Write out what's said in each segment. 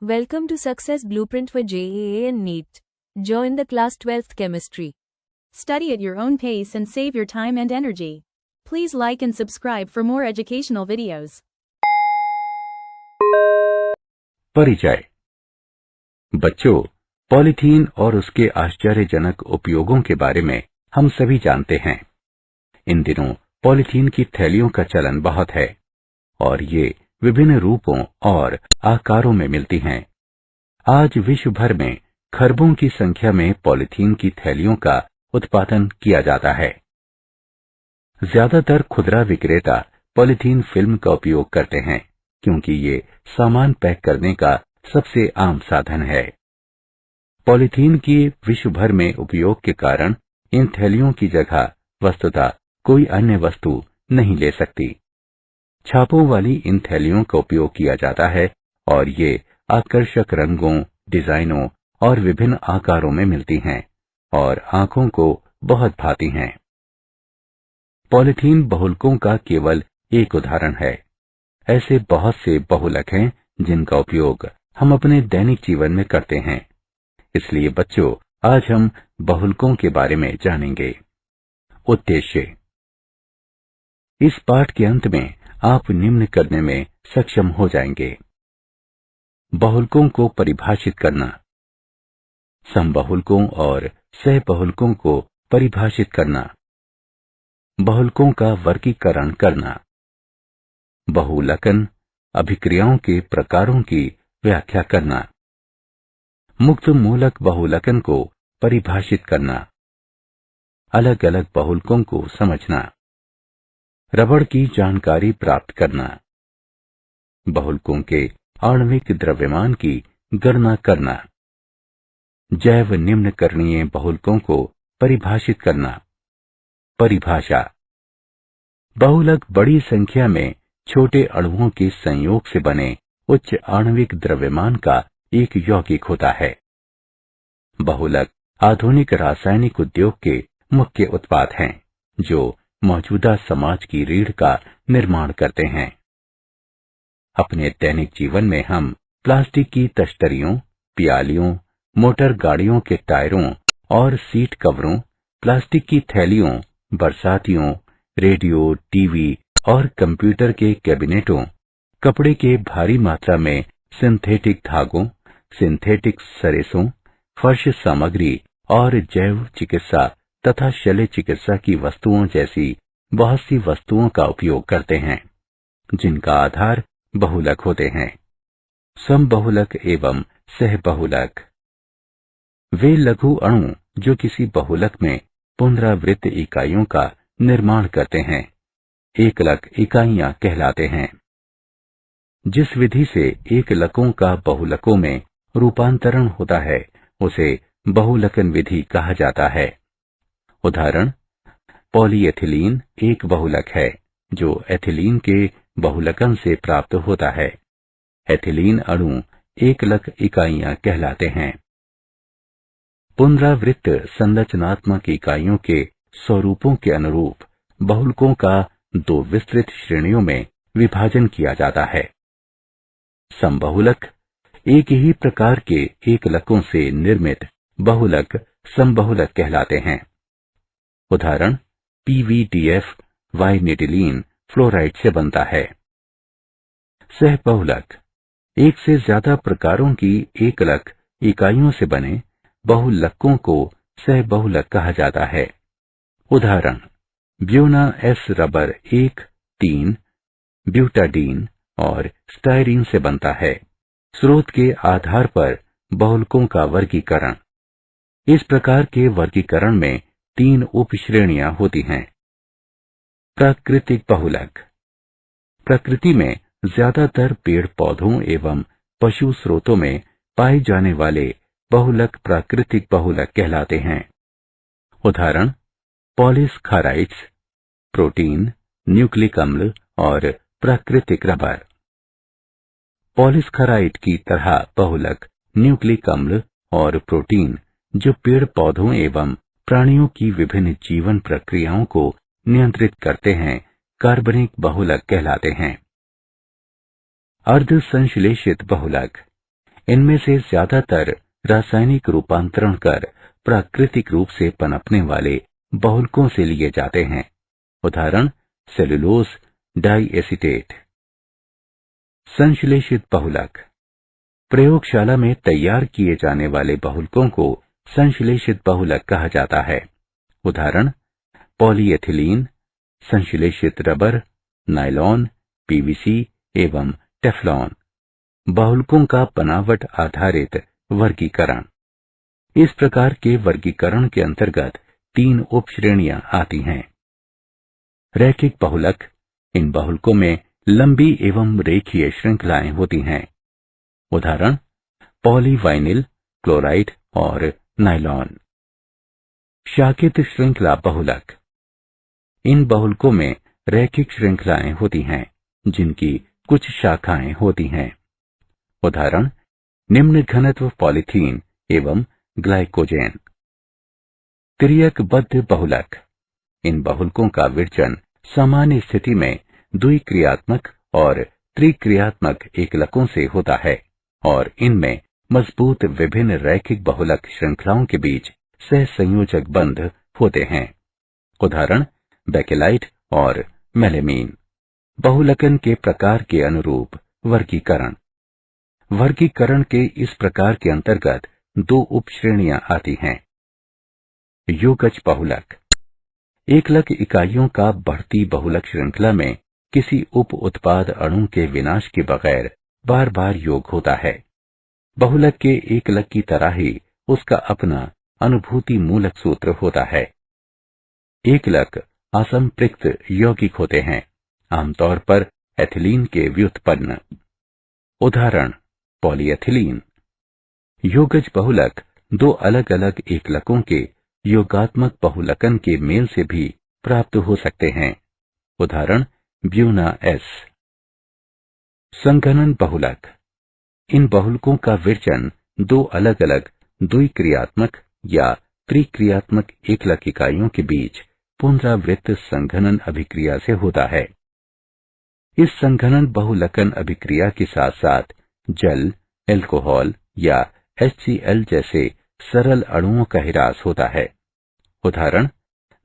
Welcome to Success Blueprint for JEA and NEET. Join the class 12th chemistry. Study at your own pace and save your time and energy. Please like and subscribe for more educational videos. परिचय। बच्चों, polythene और उसके आश्चर्यजनक उपयोगों के बारे में हम सभी जानते हैं। इन दिनों पॉलीथीन की थैलियों का चलन बहुत है और ये विभिन्न रूपों और आकारों में मिलती हैं। आज विश्व भर में खरबों की संख्या में पॉलीथीन की थैलियों का उत्पादन किया जाता है। ज्यादातर खुदरा विक्रेता पॉलीथीन फिल्म का उपयोग करते हैं क्योंकि ये सामान पैक करने का सबसे आम साधन है। पॉलीथीन की विश्व भर में उपयोग के कारण इन थैलियों की जगह वस्तुतः कोई अन्य वस्तु नहीं ले सकती। छापों वाली इन थैलियों का उपयोग किया जाता है और ये आकर्षक रंगों, डिजाइनों और विभिन्न आकारों में मिलती हैं और आंखों को बहुत भाती हैं। पॉलीथीन बहुलकों का केवल एक उदाहरण है। ऐसे बहुत से बहुलक हैं जिनका उपयोग हम अपने दैनिक जीवन में करते हैं। इसलिए बच्चों, आज हम बहुलकों के बारे में जानेंगे। उद्देश्य। इस पाठ के अंत में आप निम्न करने में सक्षम हो जाएंगे। बहुलकों को परिभाषित करना, समबहुलकों और सहबहुलकों को परिभाषित करना, बहुलकों का वर्गीकरण करना, बहुलकन अभिक्रियाओं के प्रकारों की व्याख्या करना, मुक्त मूलक बहुलकन को परिभाषित करना, अलग अलग बहुलकों को समझना, रबड़ की जानकारी प्राप्त करना, बहुलकों के आणविक द्रव्यमान की गणना करना, जैव निम्नकरणीय बहुलकों को परिभाषित करना। परिभाषा। बहुलक बड़ी संख्या में छोटे अणुओं के संयोग से बने उच्च आणविक द्रव्यमान का एक यौगिक होता है। बहुलक आधुनिक रासायनिक उद्योग के मुख्य उत्पाद हैं जो मौजूदा समाज की रीढ़ का निर्माण करते हैं। अपने दैनिक जीवन में हम प्लास्टिक की तश्तरियों, प्यालियों, मोटर गाड़ियों के टायरों और सीट कवरों, प्लास्टिक की थैलियों, बरसातियों, रेडियो, टीवी और कंप्यूटर के कैबिनेटों, कपड़े के भारी मात्रा में सिंथेटिक धागों, सिंथेटिक सरेसों, फर्श सामग्री और जैव चिकित्सा तथा शल्य चिकित्सा की वस्तुओं जैसी बहुत सी वस्तुओं का उपयोग करते हैं जिनका आधार बहुलक होते हैं। समबहुलक एवं सहबहुलक। वे लघु अणु जो किसी बहुलक में पुनरावृत्त इकाइयों का निर्माण करते हैं एकलक इकाइयां कहलाते हैं। जिस विधि से एकलकों का बहुलकों में रूपांतरण होता है उसे बहुलकन विधि कहा जाता है। उदाहरण, पॉलीएथिलीन एक बहुलक है जो एथिलीन के बहुलकन से प्राप्त होता है। एथिलीन अणु एकलक इकाइयां कहलाते हैं। पुनरावृत्त संरचनात्मक इकाइयों के स्वरूपों के अनुरूप बहुलकों का दो विस्तृत श्रेणियों में विभाजन किया जाता है। समबहुलक एक ही प्रकार के एकलकों से निर्मित बहुलक समबहुलक कहलाते हैं। उदाहरण, पीवीडीएफ वाइनिटिलीन फ्लोराइड से बनता है। सहबहुलक एक से ज्यादा प्रकारों की एकलक इकाइयों से बने बहुलकों को सहबहुलक कहा जाता है। उदाहरण, ब्यूना एस रबर 1,3 ब्यूटाडीन और स्टायरीन से बनता है। स्रोत के आधार पर बहुलकों का वर्गीकरण। इस प्रकार के वर्गीकरण में 3 उपश्रेणियां होती हैं। प्राकृतिक बहुलक। प्रकृति में ज्यादातर पेड़ पौधों एवं पशु स्रोतों में पाए जाने वाले बहुलक प्राकृतिक बहुलक कहलाते हैं। उदाहरण, पॉलीसैकेराइड्स, प्रोटीन, न्यूक्लिक अम्ल और प्राकृतिक रबर। पॉलीसैकेराइड की तरह बहुलक न्यूक्लिक अम्ल और प्रोटीन जो पेड़ पौधों एवं प्राणियों की विभिन्न जीवन प्रक्रियाओं को नियंत्रित करते हैं कार्बनिक बहुलक कहलाते हैं। अर्ध संश्लेषित बहुलक इनमें से ज्यादातर रासायनिक रूपांतरण कर प्राकृतिक रूप से पनपने वाले बहुलकों से लिए जाते हैं। उदाहरण सेलुलोज डाइएसिटेट। संश्लेषित बहुलक। प्रयोगशाला में तैयार किए जाने वाले बहुलकों को संश्लेषित बहुलक कहा जाता है। उदाहरण पॉलीएथिलीन, संश्लेषित रबर, नायलॉन, पीवीसी एवं टेफ्लॉन। बहुलकों का बनावट आधारित वर्गीकरण। इस प्रकार के वर्गीकरण के अंतर्गत 3 उपश्रेणियां आती हैं। रैखिक बहुलक। इन बहुलकों में लंबी एवं रेखीय श्रृंखलाएं होती हैं। उदाहरण पॉलीवाइनिल क्लोराइड और नायलॉन। शाखित श्रृंखला बहुलक। इन बहुलकों में रैखिक श्रृंखलाएं होती हैं जिनकी कुछ शाखाएं होती हैं। उदाहरण निम्न घनत्व पॉलीथीन एवं ग्लाइकोजेन। तिर्यकबद्ध बहुलक। इन बहुलकों का विरचन सामान्य स्थिति में द्विक्रियात्मक और त्रिक्रियात्मक एकलकों से होता है और इनमें मजबूत विभिन्न रैखिक बहुलक श्रृंखलाओं के बीच सहसंयोजक बंध होते हैं। उदाहरण बेकेलाइट और मेलेमीन। बहुलकन के प्रकार के अनुरूप वर्गीकरण। वर्गीकरण के इस प्रकार के अंतर्गत 2 उपश्रेणियां आती हैं। योगज बहुलक। एकलक इकाइयों का बढ़ती बहुलक श्रृंखला में किसी उप उत्पाद अणु के विनाश के बगैर बार बार योग होता है। बहुलक के एकलक की तरह ही उसका अपना अनुभूति मूलक सूत्र होता है। एकलक असंपृक्त यौगिक होते हैं, आमतौर पर एथिलीन के व्युत्पन्न। उदाहरण पॉलीएथिलीन। योगज बहुलक 2 अलग अलग एकलकों के योगात्मक बहुलकन के मेल से भी प्राप्त हो सकते हैं। उदाहरण ब्यूना एस। संघनन बहुलक। इन बहुलकों का विरचन 2 अलग अलग द्विक्रियात्मक या त्रिक्रियात्मक एकलक इकाइयों के बीच पुनरावृत्त संघनन अभिक्रिया से होता है। इस संघनन बहुलकन अभिक्रिया के साथ साथ जल, एल्कोहल या HCl जैसे सरल अणुओं का ह्रास होता है। उदाहरण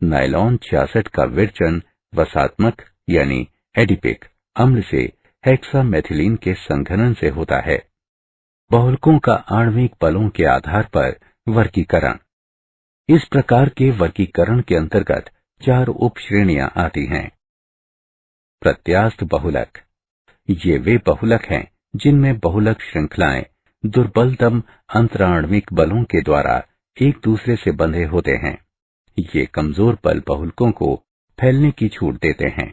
नायलॉन 66 का विरचन वसात्मक यानी एडिपिक अम्ल से हेक्सामेथिलीन के संघनन से होता है। बहुलकों का आणविक बलों के आधार पर वर्गीकरण। इस प्रकार के वर्गीकरण के अंतर्गत 4 उपश्रेणियां आती हैं। प्रत्यास्थ बहुलक। ये वे बहुलक हैं जिनमें बहुलक श्रृंखलाएं दुर्बलतम अंतराण्विक बलों के द्वारा एक दूसरे से बंधे होते हैं। ये कमजोर बल बहुलकों को फैलने की छूट देते हैं।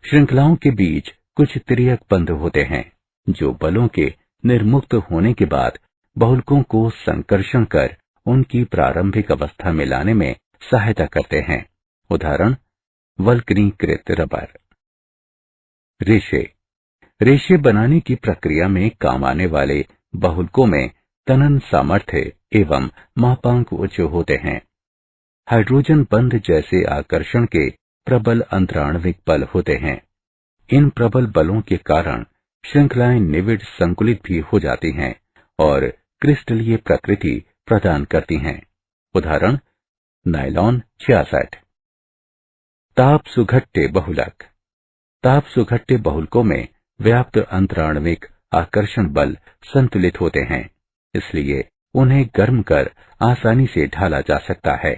श्रृंखलाओं के बीच कुछ तिर्यक बंध होते हैं जो बलों के निर्मुक्त होने के बाद बहुलकों को संकर्षण कर उनकी प्रारंभिक अवस्था में लाने में सहायता करते हैं। उदाहरण वल्कनीकृत रबर। रेशे। रेशे बनाने की प्रक्रिया में काम आने वाले बहुलकों में तनन सामर्थ्य एवं मापांक उच्च होते हैं। हाइड्रोजन बंध जैसे आकर्षण के प्रबल अंतराण्विक बल होते हैं। इन प्रबल बलों के कारण श्रृंखलाएं निविड़ संकुलित भी हो जाती हैं और क्रिस्टलीय प्रकृति प्रदान करती हैं। उदाहरण नायलॉन 66। ताप सुघट्टे बहुलक। ताप सुघट्टे बहुलकों में व्याप्त अंतराण्विक आकर्षण बल संतुलित होते हैं, इसलिए उन्हें गर्म कर आसानी से ढाला जा सकता है।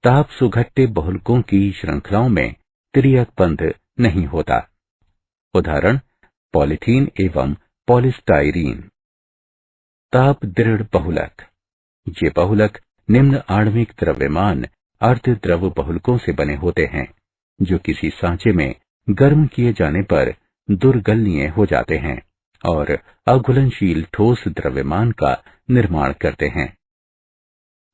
ताप सुघट्टे बहुलकों की श्रृंखलाओं में तिर्यक बंध नहीं होता। उदाहरण पॉलीथीन एवं पॉलिस्टाइरीन। ताप दृढ़ बहुलक। ये बहुलक निम्न आणविक द्रव्यमान अर्धद्रव बहुलकों से बने होते हैं जो किसी सांचे में गर्म किए जाने पर दुर्गलनीय हो जाते हैं और अघुलनशील ठोस द्रव्यमान का निर्माण करते हैं।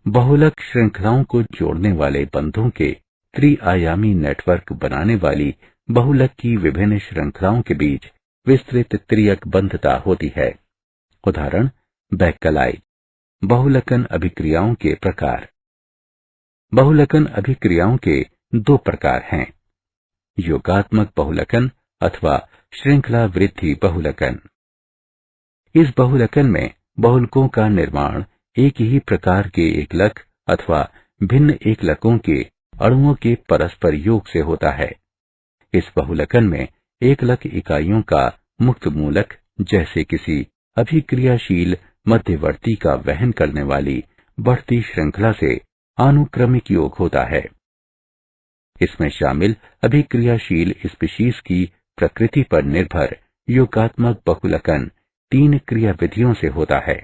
बहुलक श्रृंखलाओं को जोड़ने वाले बंधों के त्रिआयामी नेटवर्क बनाने वाली बहुलक की विभिन्न श्रृंखलाओं के बीच विस्तृत तिर्यक बंधता होती है। उदाहरण बेकेलाइट। बहुलकन अभिक्रियाओं के प्रकार। बहुलकन अभिक्रियाओं के 2 प्रकार हैं, योगात्मक बहुलकन अथवा श्रृंखला वृद्धि बहुलकन। इस बहुलकन में बहुलकों का निर्माण एक ही प्रकार के एकलक अथवा भिन्न एकलकों के अणुओं के परस्पर योग से होता है। इस बहुलकन में एकलक इकाइयों का मुक्त मूलक जैसे किसी अभिक्रियाशील मध्यवर्ती का वहन करने वाली बढ़ती श्रृंखला से आनुक्रमिक योग होता है। इसमें शामिल अभिक्रियाशील स्पीशीज की प्रकृति पर निर्भर योगात्मक बहुलकन 3 क्रियाविधियों से होता है।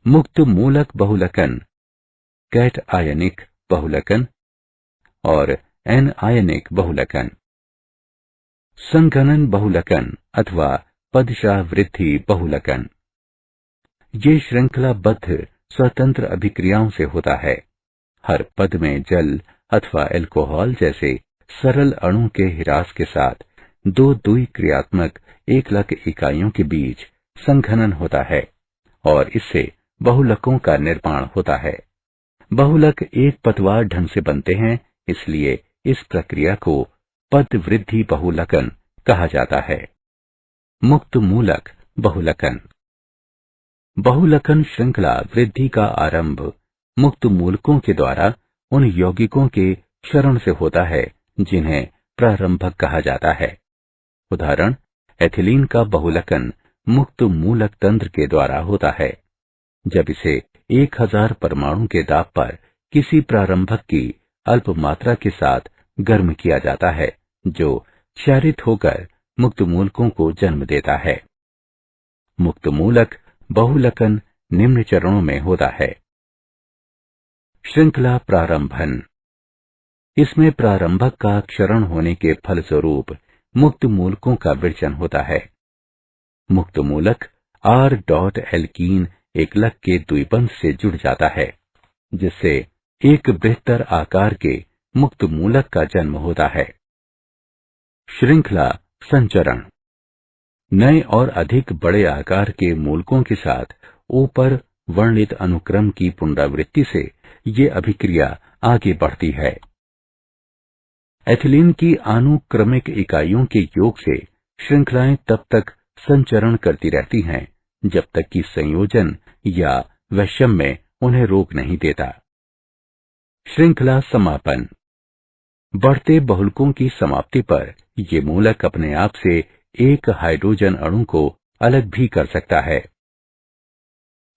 मुक्त मूलक बहुलकन, कैट आयनिक बहुलकन और एन आयनिक बहुलकन। संघनन बहुलकन अथवा पदशाह वृद्धि बहुलकन। ये श्रृंखलाबद्ध स्वतंत्र अभिक्रियाओं से होता है। हर पद में जल अथवा अल्कोहल जैसे सरल अणु के हिरास के साथ 2 द्विक्रियात्मक एकलक इकाइयों के बीच संघनन होता है और इससे बहुलकों का निर्माण होता है। बहुलक एक पदवार ढंग से बनते हैं, इसलिए इस प्रक्रिया को पद वृद्धि बहुलकन कहा जाता है। मुक्त मूलक बहुलकन। बहुलकन श्रृंखला वृद्धि का आरंभ मुक्त मूलकों के द्वारा उन यौगिकों के क्षरण से होता है जिन्हें प्रारंभक कहा जाता है। उदाहरण, एथिलीन का बहुलकन मुक्त मूलक तंत्र के द्वारा होता है। जब इसे 1000 परमाणु के दाब पर किसी प्रारंभक की अल्प मात्रा के साथ गर्म किया जाता है, जो क्षारित होकर मुक्त मूलकों को जन्म देता है। मुक्त मूलक बहुलकन निम्न चरणों में होता है। श्रृंखला प्रारंभन। इसमें प्रारंभक का क्षरण होने के फलस्वरूप मुक्त मूलकों का विरचन होता है। मुक्त मूलक R. एल्कीन एकलक के द्विबंध से जुड़ जाता है, जिससे एक बृहत्तर आकार के मुक्त मूलक का जन्म होता है। श्रृंखला संचरण। नए और अधिक बड़े आकार के मूलकों के साथ ऊपर वर्णित अनुक्रम की पुनरावृत्ति से ये अभिक्रिया आगे बढ़ती है। एथिलीन की अनुक्रमिक इकाइयों के योग से श्रृंखलाएं तब तक संचरण करती रहती हैं जब तक कि संयोजन या वैषम्य उन्हें रोक नहीं देता। श्रृंखला समापन। बढ़ते बहुलकों की समाप्ति पर ये मूलक अपने आप से एक हाइड्रोजन अणु को अलग भी कर सकता है।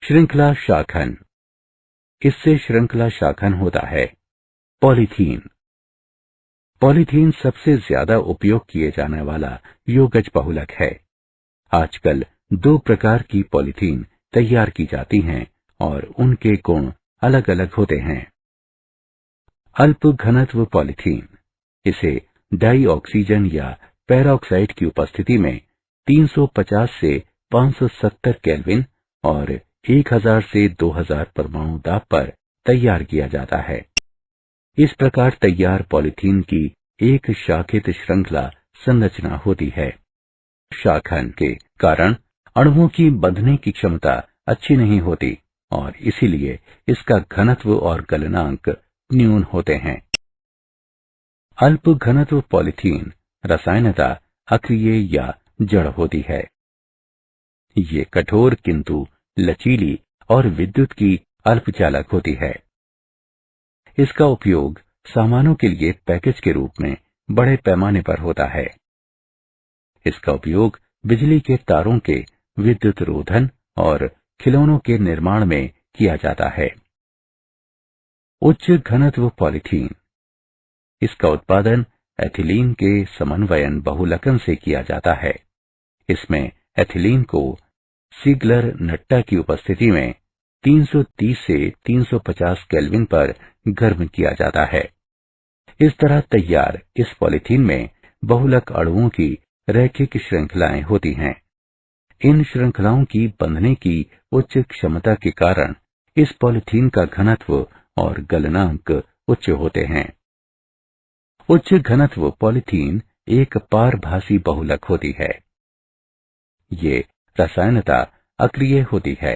श्रृंखला शाखन। इससे श्रृंखला शाखन होता है। पॉलीथीन। पॉलीथीन सबसे ज्यादा उपयोग किए जाने वाला योगज बहुलक है। आजकल 2 प्रकार की पॉलीथीन तैयार की जाती हैं और उनके गुण अलग अलग होते हैं। अल्प घनत्व पॉलीथीन। इसे डाई ऑक्सीजन या पेरोक्साइड की उपस्थिति में 350 से 570 केल्विन और 1000 से 2000 परमाणु दाब पर तैयार किया जाता है। इस प्रकार तैयार पॉलीथीन की एक शाखित श्रृंखला संरचना होती है। शाखन के कारण अणुओं की बंधने की क्षमता अच्छी नहीं होती और इसीलिए इसका घनत्व और गलनांक न्यून होते हैं। अल्प घनत्व पॉलीथीन रसायनतः अक्रिय या जड़ होती है। ये कठोर किंतु लचीली और विद्युत की अल्पचालक होती है। इसका उपयोग सामानों के लिए पैकेज के रूप में बड़े पैमाने पर होता है। इसका उपयोग बिजली के तारों के विद्युत रोधन और खिलौनों के निर्माण में किया जाता है। उच्च घनत्व पॉलीथीन। इसका उत्पादन एथिलीन के समन्वयन बहुलकन से किया जाता है। इसमें एथिलीन को सीगलर नट्टा की उपस्थिति में 330 से 350 केल्विन पर गर्म किया जाता है। इस तरह तैयार इस पॉलीथीन में बहुलक अणुओं की रैखिक श्रृंखलाएं होती हैं। इन श्रृंखलाओं की बंधने की उच्च क्षमता के कारण इस पॉलीथीन का घनत्व और गलनांक उच्च होते हैं। उच्च घनत्व पॉलीथीन एक पारभासी बहुलक होती है। ये रसायनतः अक्रिय होती है,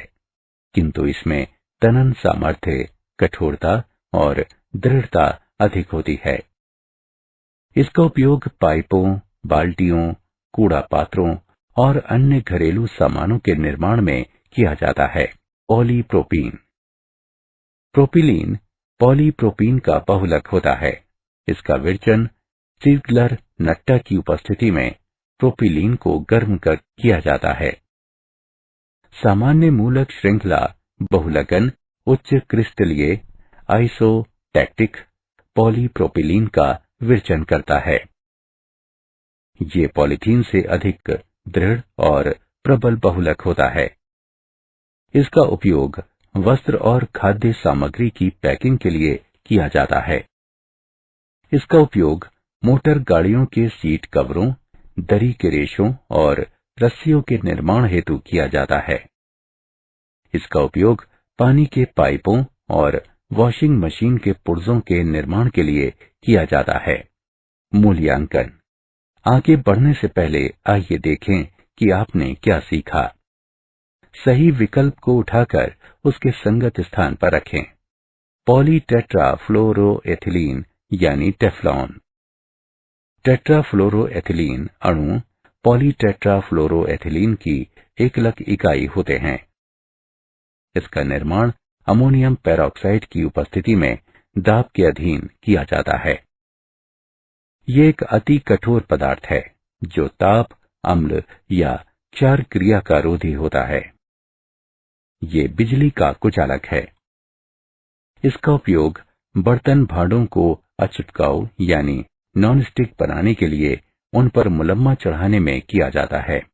किंतु इसमें तनन सामर्थ्य, कठोरता और दृढ़ता अधिक होती है। इसका उपयोग पाइपों, बाल्टियों, कूड़ा पात्रों और अन्य घरेलू सामानों के निर्माण में किया जाता है। पॉलीप्रोपीन। प्रोपिलीन पॉलीप्रोपीन का बहुलक होता है। इसका विरचन सीगलर नट्टा की उपस्थिति में प्रोपिलीन को गर्म कर किया जाता है। सामान्य मूलक श्रृंखला बहुलकन उच्च क्रिस्टलीय आइसोटैक्टिक पॉलीप्रोपिलीन का विरचन करता है। ये पॉलीथीन से अधिक दृढ़ और प्रबल बहुलक होता है। इसका उपयोग वस्त्र और खाद्य सामग्री की पैकिंग के लिए किया जाता है। इसका उपयोग मोटर गाड़ियों के सीट कवरों, दरी के रेशों और रस्सियों के निर्माण हेतु किया जाता है। इसका उपयोग पानी के पाइपों और वॉशिंग मशीन के पुर्जों के निर्माण के लिए किया जाता है। मूल्यांकन। आगे बढ़ने से पहले आइए देखें कि आपने क्या सीखा। सही विकल्प को उठाकर उसके संगत स्थान पर रखें। पॉलीटेट्राफ्लोरोएथिलीन यानी टेफ्लॉन। टेट्राफ्लोरोएथिलीन अणु पॉलीटेट्राफ्लोरोएथिलीन की एकलक इकाई होते हैं। इसका निर्माण अमोनियम पेरोक्साइड की उपस्थिति में दाब के अधीन किया जाता है। ये एक अति कठोर पदार्थ है जो ताप, अम्ल या क्षार क्रिया का रोधी होता है। ये बिजली का कुचालक है। इसका उपयोग बर्तन भांडों को अचिपकाऊ यानी नॉनस्टिक बनाने के लिए उन पर मुलम्मा चढ़ाने में किया जाता है।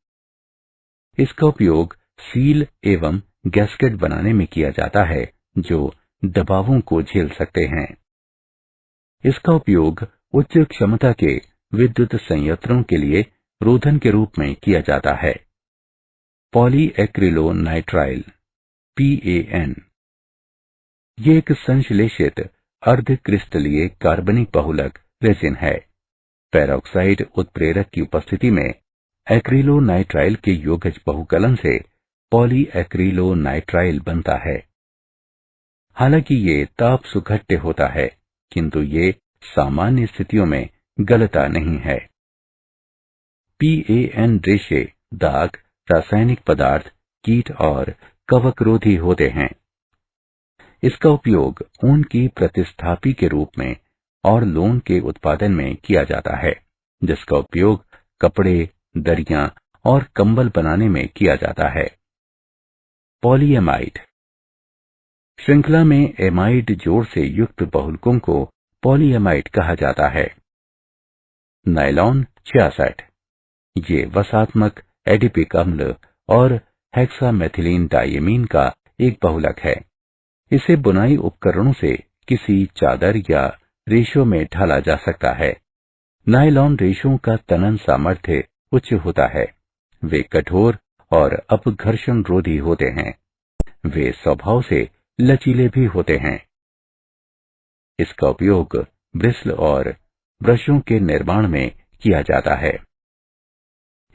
इसका उपयोग सील एवं गैस्केट बनाने में किया जाता है जो दबावों को झेल सकते हैं। इसका उपयोग उच्च क्षमता के विद्युत संयंत्रों के लिए रोधन के रूप में किया जाता है। पॉलीएक्रिलोनाइट्राइल PAN। ये एक संश्लेषित अर्ध क्रिस्टलीय कार्बनिक बहुलक रेजिन है। पेरोक्साइड उत्प्रेरक की उपस्थिति में एक्रिलोनाइट्राइल के योगज बहुकलन से पॉलीएक्रिलोनाइट्राइल बनता है। हालांकि ये ताप सुघट्य होता है, किंतु ये सामान्य स्थितियों में गलता नहीं है। PAN रेशे दाग, रासायनिक पदार्थ, कीट और कवकरोधी होते हैं। इसका उपयोग ऊन की प्रतिस्थापी के रूप में और लोन के उत्पादन में किया जाता है, जिसका उपयोग कपड़े, दरियां और कंबल बनाने में किया जाता है। पॉलीएमाइड। श्रृंखला में एमाइड जोड़ से युक्त बहुलकों को पॉलीएमाइड कहा जाता है। नायलॉन 66। ये वसात्मक एडिपिक अम्ल और हेक्सामेथिलीन डायमीन का एक बहुलक है। इसे बुनाई उपकरणों से किसी चादर या रेशों में ढाला जा सकता है। नायलॉन रेशों का तनन सामर्थ्य उच्च होता है। वे कठोर और अपघर्षण रोधी होते हैं। वे स्वभाव से लचीले भी होते हैं। इसका उपयोग ब्रिस्ल और ब्रशों के निर्माण में किया जाता है।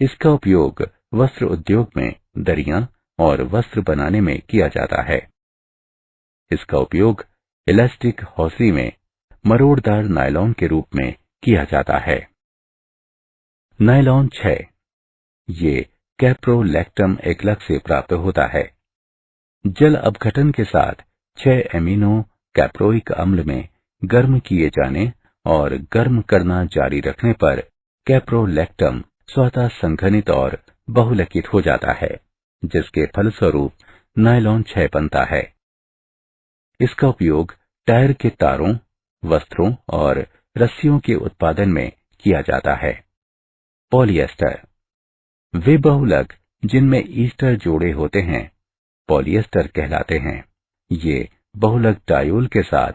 इसका उपयोग वस्त्र उद्योग में दरियां और वस्त्र बनाने में किया जाता है। इसका उपयोग इलास्टिक हौसरी में मरोड़दार नायलॉन के रूप में किया जाता है। नायलॉन 6। ये कैप्रोलैक्टम एकलक से प्राप्त होता है। जल अपघटन के साथ 6 एमिनो कैप्रोइक अम्ल में गर्म किए जाने और गर्म करना जारी रखने पर कैप्रोलैक्टम स्वतः संघनित और बहुलकित हो जाता है, जिसके फलस्वरूप नायलॉन 6 बनता है। इसका उपयोग टायर के तारों, वस्त्रों और रस्सियों के उत्पादन में किया जाता है। पॉलिएस्टर। वे बहुलक जिनमें ईस्टर जोड़े होते हैं पॉलिएस्टर कहलाते हैं। ये बहुलक डायोल के साथ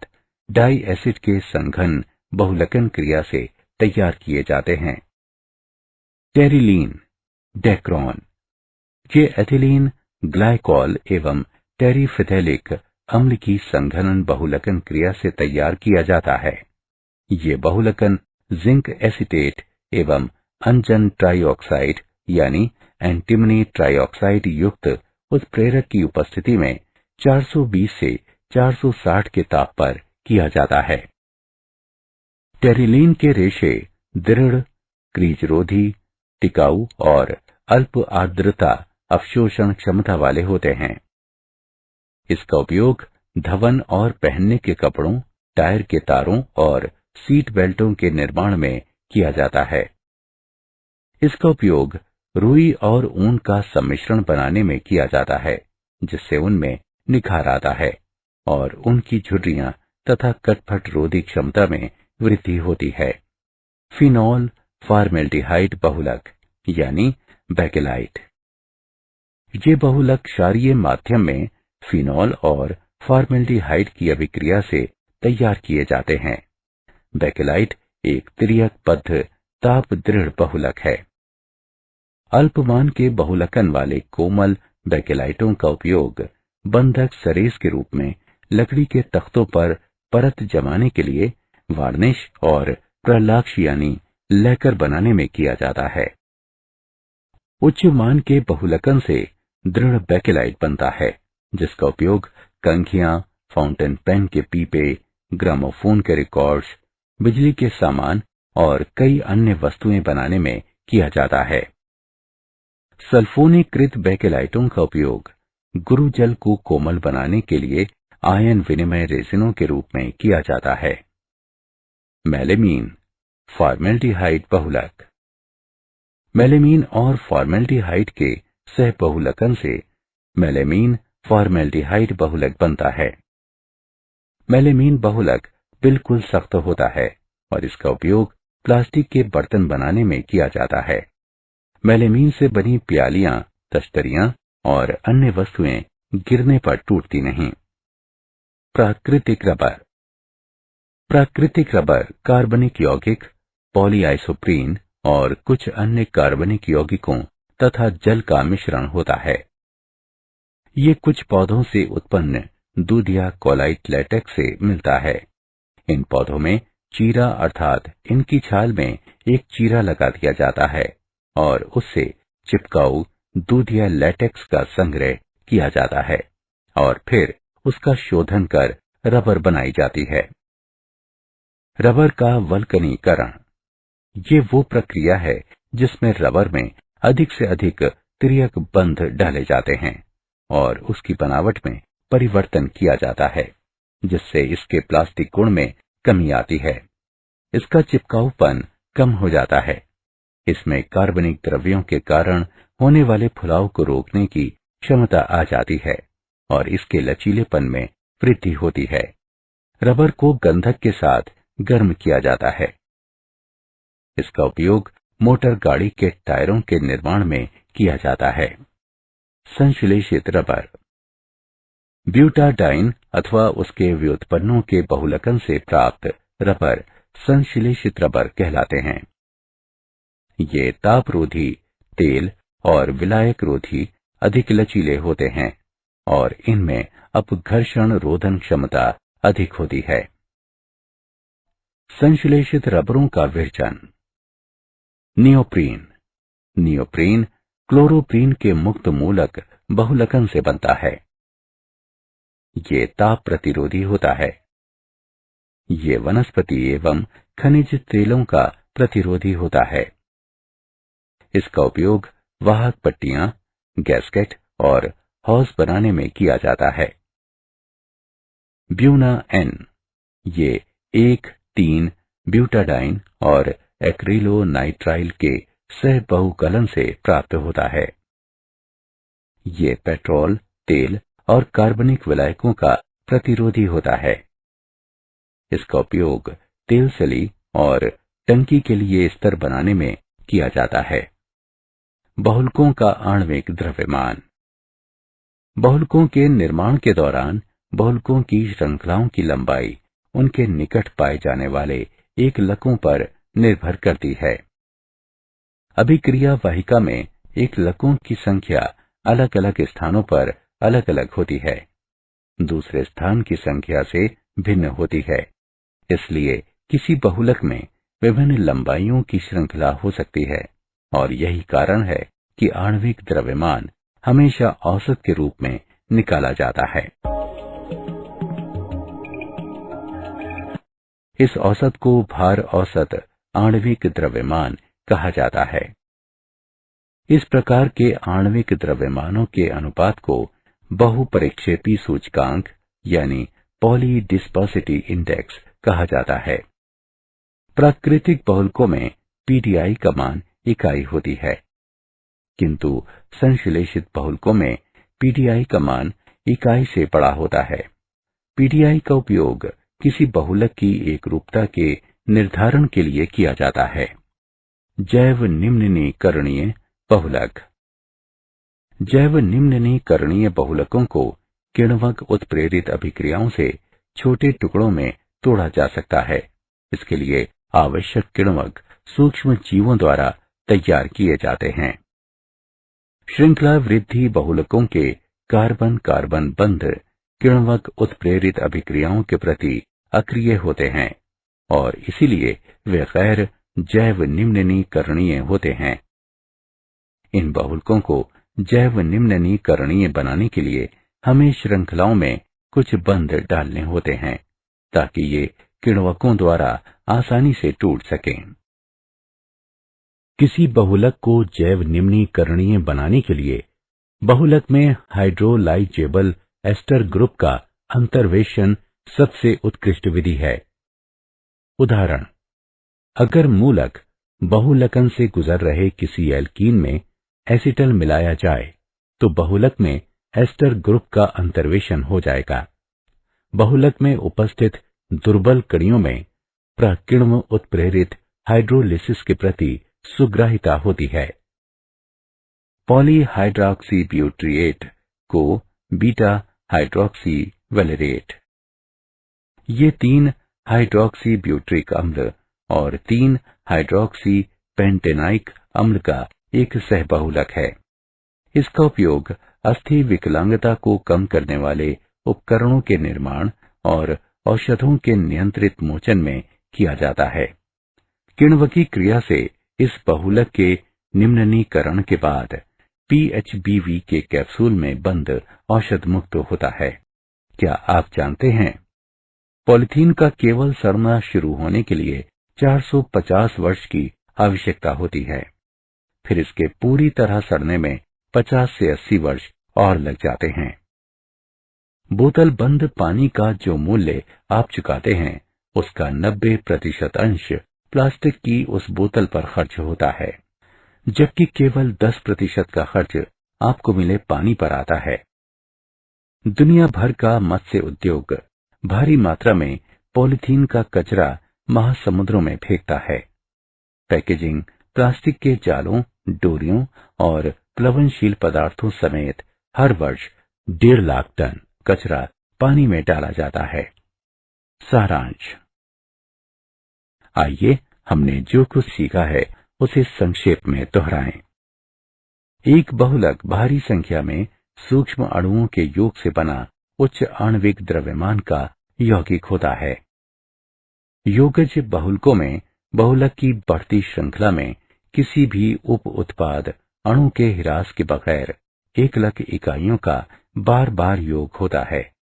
डाई एसिड के संघन बहुलकन क्रिया से तैयार किए जाते हैं। Terylene, Dacron. ये एथिलीन ग्लाइकॉल एवं टेरिफिथैलिक अम्ल की संघनन बहुलकन क्रिया से तैयार किया जाता है। ये बहुलकन जिंक एसिटेट एवं अंजन ट्राइऑक्साइड यानी एंटिमनी ट्राइऑक्साइड युक्त उत्प्रेरक की उपस्थिति में 420 से 460 के ताप पर किया जाता है। टेरिलीन के रेशे दृढ़, क्रीजरोधी, टिकाऊ और अल्प आर्द्रता अवशोषण क्षमता वाले होते हैं। इसका उपयोग धवन और पहनने के कपड़ों, टायर के तारों और सीट बेल्टों के निर्माण में किया जाता है। इसका उपयोग रुई और ऊन का सम्मिश्रण बनाने में किया जाता है, जिससे उनमें निखार आता है और उनकी झुर्रियां तथा कटफट रोधी क्षमता में वृद्धि होती है। फिनॉल फॉर्मेल्डिहाइड बहुलक यानी बेकेलाइट। ये बहुलक क्षारीय माध्यम में फिनॉल और फॉर्मेल्डिहाइड की अभिक्रिया से तैयार किए जाते हैं। बेकेलाइट एक तिर्यकबद्ध ताप दृढ़ बहुलक है। अल्पमान के बहुलकन वाले कोमल बेकेलाइटों का उपयोग बंधक सरेस के रूप में लकड़ी के तख्तों पर परत जमाने के लिए वार्निश और प्रलाक्ष यानी लैकर बनाने में किया जाता है। उच्च मान के बहुलकन से दृढ़ बेकेलाइट बनता है, जिसका उपयोग कंघियां, फाउंटेन पेन के पीपे, ग्रामोफोन के रिकॉर्ड्स, बिजली के सामान और कई अन्य वस्तुएं बनाने में किया जाता है। सल्फोनीकृत बेकेलाइटों का उपयोग गुरु जल को कोमल बनाने के लिए आयन विनिमय रेजिनों के रूप में किया जाता है। मेलेमीन फॉर्मेल्डिहाइड बहुलक। मेलेमीन और फॉर्मेल्डिहाइड के सह बहुलकन से मेलेमीन फॉर्मेल्डिहाइड बहुलक बनता है। मेलेमीन बहुलक बिल्कुल सख्त होता है और इसका उपयोग प्लास्टिक के बर्तन बनाने में किया जाता है। मेलेमीन से बनी प्यालियां, तश्तरियां और अन्य वस्तुएं गिरने पर टूटती नहीं। प्राकृतिक रबर। प्राकृतिक रबर कार्बनिक यौगिक, पॉलीआइसोप्रीन और कुछ अन्य कार्बनिक यौगिकों तथा जल का मिश्रण होता है। ये कुछ पौधों से उत्पन्न दूध या कोलाइट लेटेक्स से मिलता है। इन पौधों में चीरा अर्थात इनकी छाल में एक चीरा लगा दिया जाता है और उससे चिपकाऊ दूध या लेटेक्स का संग्रह किया जाता है और फिर उसका शोधन कर रबर बनाई जाती है। रबर का वल्कनीकरण। ये वो प्रक्रिया है जिसमें रबर में अधिक से अधिक तिर्यक बंध डाले जाते हैं और उसकी बनावट में परिवर्तन किया जाता है, जिससे इसके प्लास्टिक गुण में कमी आती है। इसका चिपकाऊपन कम हो जाता है। इसमें कार्बनिक द्रव्यों के कारण होने वाले फुलाव को रोकने की क्षमता आ जाती है और इसके लचीलेपन में वृद्धि होती है। रबर को गंधक के साथ गर्म किया जाता है। इसका उपयोग मोटर गाड़ी के टायरों के निर्माण में किया जाता है। संश्लेषित रबर। ब्यूटाडाइन अथवा उसके व्युत्पन्नों के बहुलकन से प्राप्त रबर संश्लेषित रबर कहलाते हैं। ये तापरोधी, तेल और विलायक रोधी अधिक लचीले होते हैं और इनमें अपघर्षण रोधन क्षमता अधिक होती है। संश्लेषित रबरों का विरचन। नियोप्रीन। नियोप्रीन क्लोरोप्रीन के मुक्त मूलक बहुलकन से बनता है। ये ताप प्रतिरोधी होता है। ये वनस्पति एवं खनिज तेलों का प्रतिरोधी होता है। इसका उपयोग वाहक पट्टियां, गैस्केट और हौज बनाने में किया जाता है। Buna N. ये 1,3 ब्यूटाडाइन और एक्रिलोनाइट्राइल के सह बहुकलन से प्राप्त होता है। ये पेट्रोल, तेल और कार्बनिक विलायकों का प्रतिरोधी होता है। इसका उपयोग तेल सली और टंकी के लिए स्तर बनाने में किया जाता है। बहुलकों का आणविक द्रव्यमान। बहुलकों के निर्माण के दौरान बहुलकों की श्रृंखलाओं की लंबाई उनके निकट पाए जाने वाले एक लकों पर निर्भर करती है। अभिक्रिया वाहिका में एक लकों की संख्या अलग अलग स्थानों पर अलग अलग होती है, दूसरे स्थान की संख्या से भिन्न होती है। इसलिए किसी बहुलक में विभिन्न लंबाइयों की श्रृंखला हो सकती है और यही कारण है कि आणविक द्रव्यमान हमेशा औसत के रूप में निकाला जाता है। इस औसत को भार औसत आणविक द्रव्यमान कहा जाता है। इस प्रकार के आणविक द्रव्यमानों के अनुपात को बहुपरिक्षेपी सूचकांक यानी पॉलीडिस्पर्सिटी इंडेक्स कहा जाता है। प्राकृतिक बहुलकों में पीडीआई का मान इकाई होती है, किंतु संश्लेषित बहुलकों में पीडीआई का मान इकाई से बड़ा होता है। पीडीआई का उपयोग किसी बहुलक की एकरूपता के निर्धारण के लिए किया जाता है। जैव निम्नीकरणीय बहुलक। जैव निम्नीकरणीय बहुलकों को किण्वक उत्प्रेरित अभिक्रियाओं से छोटे टुकड़ों में तोड़ा जा सकता है। इसके लिए आवश्यक किण्वक सूक्ष्म जीवों द्वारा तैयार किए जाते हैं। श्रृंखला वृद्धि बहुलकों के कार्बन कार्बन बंध किण्वक उत्प्रेरित अभिक्रियाओं के प्रति अक्रिय होते हैं और इसीलिए वे गैर जैव निम्नीकरणीय होते हैं। इन बहुलकों को जैव निम्नीकरणीय बनाने के लिए हमें श्रृंखलाओं में कुछ बंध डालने होते हैं ताकि ये किण्वकों द्वारा आसानी से टूट सकें। किसी बहुलक को जैव निम्नीकरणीय बनाने के लिए बहुलक में हाइड्रोलाइजेबल एस्टर ग्रुप का अंतर्वेशन सबसे उत्कृष्ट विधि है। उदाहरण, अगर मूलक बहुलकन से गुजर रहे किसी एल्कीन में एसिटल मिलाया जाए तो बहुलक में एस्टर ग्रुप का अंतर्वेशन हो जाएगा। बहुलक में उपस्थित दुर्बल कणियों में प्रकिण्व उत्प्रेरित हाइड्रोलिसिस के प्रति सुग्राहिता होती है। पॉलीहाइड्रॉक्सीब्यूट्रिएट को बीटा हाइड्रॉक्सी वैलेरेट। ये 3 हाइड्रॉक्सीब्यूट्रिक अम्ल और 3 हाइड्रॉक्सी पेंटेनाइक अम्ल का एक सहबहुलक है। इसका उपयोग अस्थि विकलांगता को कम करने वाले उपकरणों के निर्माण और औषधों के नियंत्रित मोचन में किया जाता है। किण्वकी क्रिया से इस बहुलक के निम्नीकरण के बाद पीएचबीवी के कैप्सूल में बंद औषध मुक्त होता है। क्या आप जानते हैं, पॉलीथीन का केवल सड़ना शुरू होने के लिए 450 वर्ष की आवश्यकता होती है। फिर इसके पूरी तरह सड़ने में 50 से 80 वर्ष और लग जाते हैं। बोतल बंद पानी का जो मूल्य आप चुकाते हैं उसका 90% अंश प्लास्टिक की उस बोतल पर खर्च होता है, जबकि केवल 10% का खर्च आपको मिले पानी पर आता है। दुनिया भर का मत्स्य उद्योग भारी मात्रा में पॉलीथीन का कचरा महासमुद्रों में फेंकता है। पैकेजिंग, प्लास्टिक के जालों, डोरियों और प्लवनशील पदार्थों समेत हर वर्ष 1.5 लाख टन कचरा पानी में डाला जाता है। सारांश। आइए हमने जो कुछ सीखा है उसे संक्षेप में दोहराएं। एक बहुलक भारी संख्या में सूक्ष्म अणुओं के योग से बना उच्च आणविक द्रव्यमान का यौगिक होता है। योगज बहुलकों में बहुलक की बढ़ती श्रृंखला में किसी भी उप उत्पाद अणु के ह्रास के बगैर एकलक इकाइयों का बार बार योग होता है।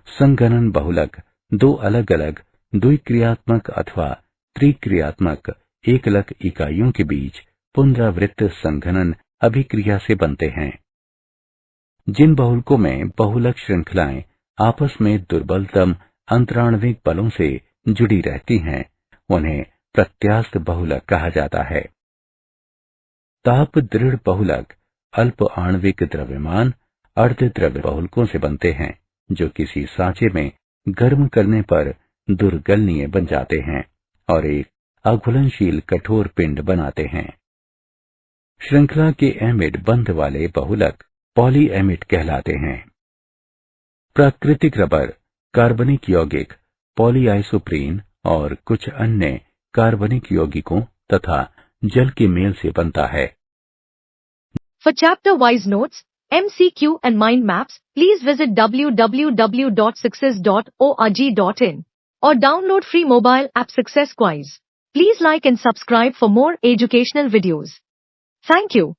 संघनन बहुलक 2 अलग अलग द्विक्रियात्मक अथवा त्रिक्रियात्मक एकलक इकाइयों के बीच पुनरावृत्त संघनन अभिक्रिया से बनते हैं। जिन बहुलकों में बहुलक श्रृंखलाएं आपस में दुर्बलतम अंतराण्विक बलों से जुड़ी रहती हैं, उन्हें प्रत्यास्थ बहुलक कहा जाता है। ताप दृढ़ बहुलक अल्प आणविक द्रव्यमान अर्धद्रव्य बहुलकों से बनते हैं, जो किसी सांचे में गर्म करने पर दुर्गलनीय बन जाते हैं और एक अघुलनशील कठोर पिंड बनाते हैं। श्रृंखला के एमिड बंध वाले बहुलक पॉलीएमिड कहलाते हैं। प्राकृतिक रबर कार्बनिक यौगिक पॉलीआइसोप्रीन और कुछ अन्य कार्बनिक यौगिकों तथा जल के मेल से बनता है। For chapter-wise notes, MCQ and mind maps, please visit www.success.org.in or download free mobile app Success Quiz. Please like and subscribe for more educational videos. Thank you.